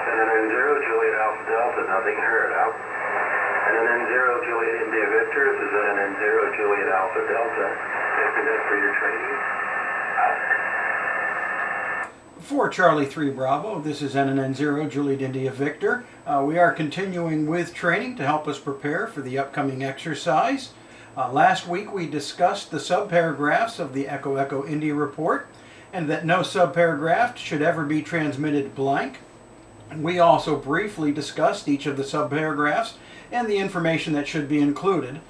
NN0, Juliet Alpha Delta, nothing heard, out. NN0, Juliet India Victor, this is NN0, Juliet Alpha Delta. Disconnect for your training. Out. For Charlie 3 Bravo, this is NN0, Juliet India Victor. We are continuing with training to help us prepare for the upcoming exercise. Last week we discussed the subparagraphs of the Echo Echo India report, and that no subparagraph should ever be transmitted blank. We also briefly discussed each of the subparagraphs and the information that should be included.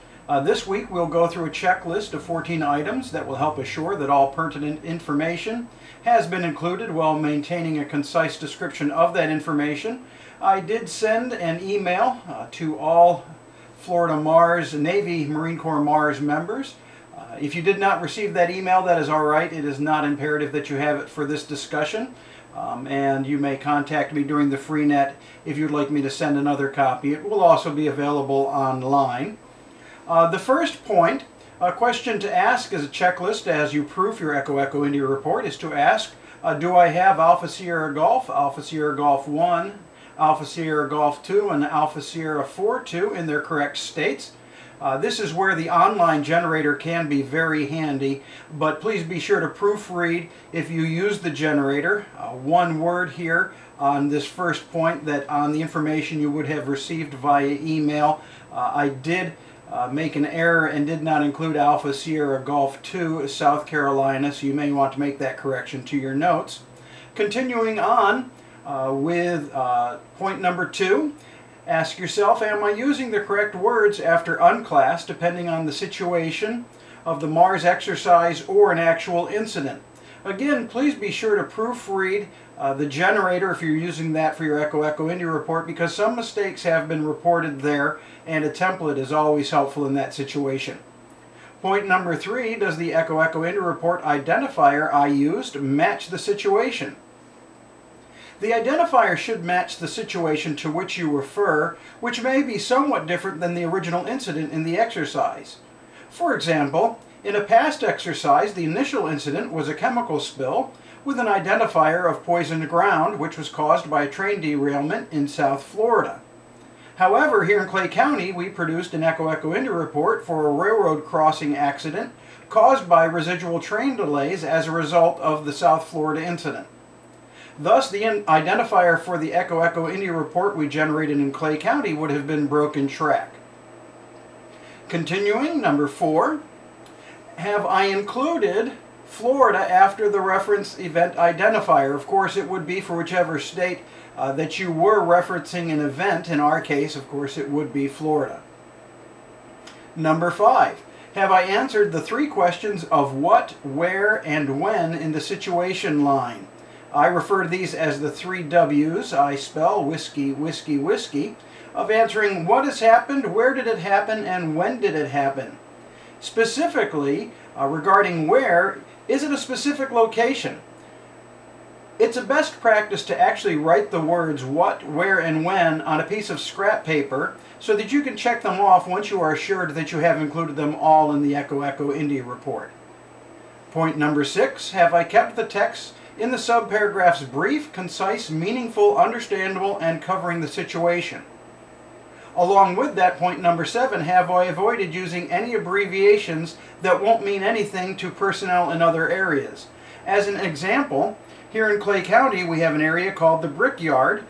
This week we'll go through a checklist of 14 items that will help assure that all pertinent information has been included while maintaining a concise description of that information. I did send an email to all Florida Mars, Navy Marine Corps Mars members. If you did not receive that email, that is all right. It is not imperative that you have it for this discussion. And you may contact me during the freenet if you'd like me to send another copy. It will also be available online. The first point, a question to ask as a checklist as you proof your Echo Echo India report, is to ask, do I have Alpha Sierra Golf 1, Alpha Sierra Golf 2, and Alpha Sierra 4-2 in their correct states? This is where the online generator can be very handy, but please be sure to proofread if you use the generator. One word here on this first point, that on the information you would have received via email, I did make an error and did not include Alpha Sierra Golf 2, South Carolina, so you may want to make that correction to your notes. Continuing on with point number 2. Ask yourself, am I using the correct words after unclass depending on the situation of the Mars exercise or an actual incident? Again, please be sure to proofread the generator if you're using that for your Echo Echo India report, because some mistakes have been reported there and a template is always helpful in that situation. Point number 3, does the Echo Echo India report identifier I used match the situation? The identifier should match the situation to which you refer, which may be somewhat different than the original incident in the exercise. For example, in a past exercise, the initial incident was a chemical spill with an identifier of poisoned ground, which was caused by a train derailment in South Florida. However, here in Clay County, we produced an Echo Echo India report for a railroad crossing accident caused by residual train delays as a result of the South Florida incident. Thus, the identifier for the Echo Echo India report we generated in Clay County would have been broken track. Continuing, number 4, have I included Florida after the reference event identifier? Of course, it would be for whichever state that you were referencing an event. In our case, of course, it would be Florida. Number 5, have I answered the 3 questions of what, where, and when in the situation line? I refer to these as the 3 W's, I spell whiskey, whiskey, whiskey, of answering what has happened, where did it happen, and when did it happen. Specifically, regarding where, is it a specific location? It's a best practice to actually write the words what, where, and when on a piece of scrap paper so that you can check them off once you are assured that you have included them all in the Echo Echo India report. Point number 6, have I kept the text in the subparagraphs brief, concise, meaningful, understandable, and covering the situation? Along with that, point number 7, have I avoided using any abbreviations that won't mean anything to personnel in other areas? As an example, here in Clay County we have an area called the Brickyard,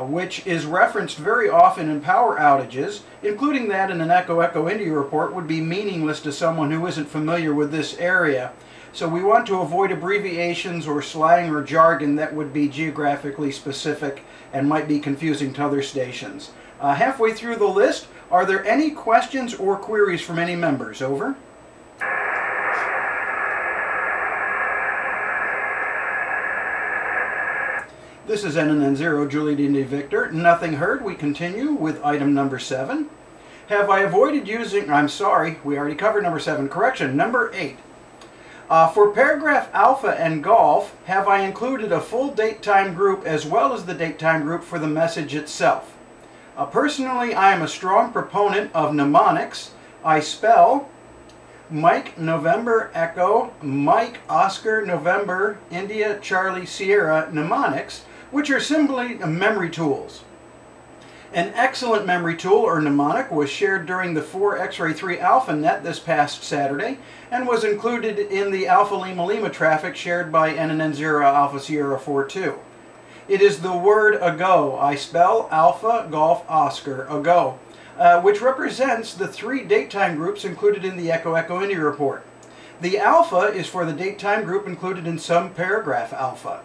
which is referenced very often in power outages. Including that in an Echo Echo India report would be meaningless to someone who isn't familiar with this area. So we want to avoid abbreviations or slang or jargon that would be geographically specific and might be confusing to other stations. Halfway through the list, are there any questions or queries from any members? Over. This is NN0, Juliet India Victor. Nothing heard. We continue with item number 7. Have I avoided using, I'm sorry, we already covered number 7. Correction, number 8. For paragraph alpha and golf, have I included a full date-time group as well as the date-time group for the message itself? Personally, I am a strong proponent of mnemonics. I spell Mike November Echo, Mike Oscar November India Charlie Sierra mnemonics, which are simply memory tools. An excellent memory tool, or mnemonic, was shared during the 4 X-Ray 3 Alpha Net this past Saturday and was included in the Alpha Lima Lima traffic shared by NNN0 Alpha Sierra 42. It is the word ago. I spell Alpha Golf Oscar ago, which represents the 3 date-time groups included in the Echo Echo India report. The alpha is for the date-time group included in subparagraph alpha.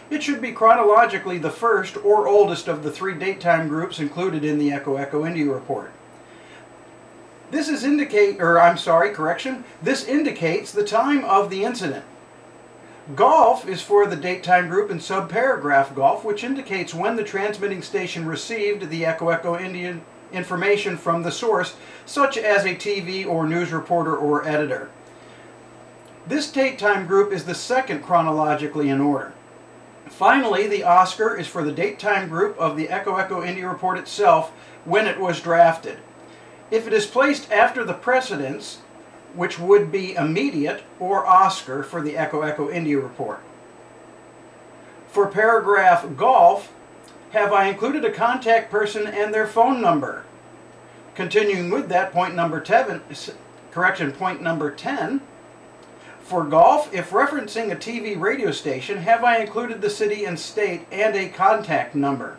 It should be chronologically the first or oldest of the 3 date-time groups included in the Echo Echo India report. This indicates the time of the incident. Golf is for the date-time group in subparagraph golf, which indicates when the transmitting station received the Echo Echo India information from the source, such as a TV or news reporter or editor. This date-time group is the second chronologically in order. Finally, the Oscar is for the date-time group of the Echo Echo India report itself when it was drafted. If it is placed after the precedence, which would be immediate or Oscar for the Echo Echo India report. For paragraph golf, have I included a contact person and their phone number? Continuing with that, point number 10. For golf, if referencing a TV radio station, have I included the city and state and a contact number?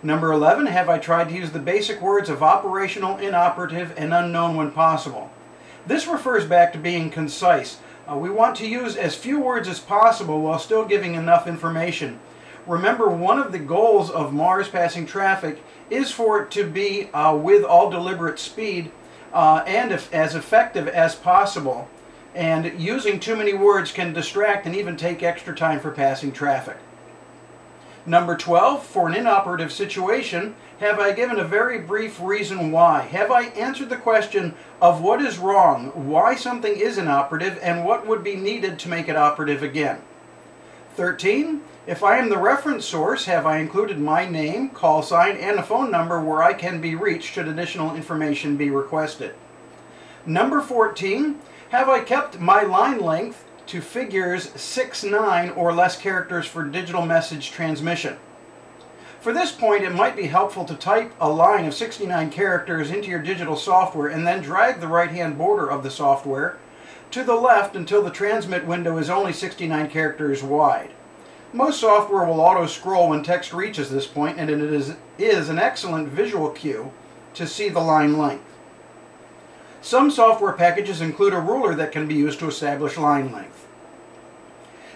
Number 11, have I tried to use the basic words of operational, inoperative, and unknown when possible? This refers back to being concise. We want to use as few words as possible while still giving enough information. Remember, one of the goals of Mars passing traffic is for it to be with all deliberate speed and as effective as possible. And using too many words can distract and even take extra time for passing traffic. Number 12, for an inoperative situation, have I given a very brief reason why? Have I answered the question of what is wrong, why something is inoperative, and what would be needed to make it operative again? 13, if I am the reference source, have I included my name, call sign, and a phone number where I can be reached should additional information be requested? Number 14, have I kept my line length to figures 6-9 or less characters for digital message transmission? For this point, it might be helpful to type a line of 69 characters into your digital software and then drag the right-hand border of the software to the left until the transmit window is only 69 characters wide. Most software will auto-scroll when text reaches this point, and it is an excellent visual cue to see the line length. Some software packages include a ruler that can be used to establish line length.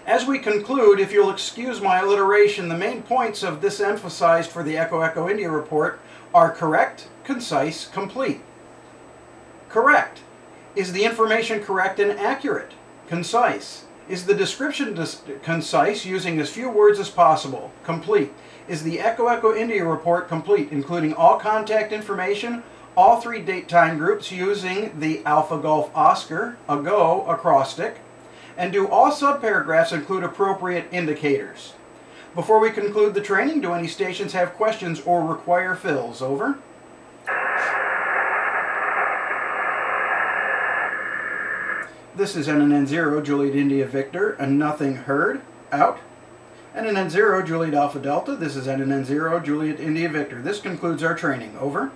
As we conclude, if you'll excuse my alliteration, the main points of this emphasized for the Echo Echo India report are correct, concise, complete. Correct. Is the information correct and accurate? Concise. Is the description concise, using as few words as possible? Complete. Is the Echo Echo India report complete, including all contact information, all 3 date-time groups using the Alpha Golf Oscar, ago acrostic, and do all subparagraphs include appropriate indicators? Before we conclude the training, do any stations have questions or require fills? Over. This is NNN0, Juliet India Victor, and nothing heard. Out. NNN0, Juliet Alpha Delta. This is NNN0, Juliet India Victor. This concludes our training. Over.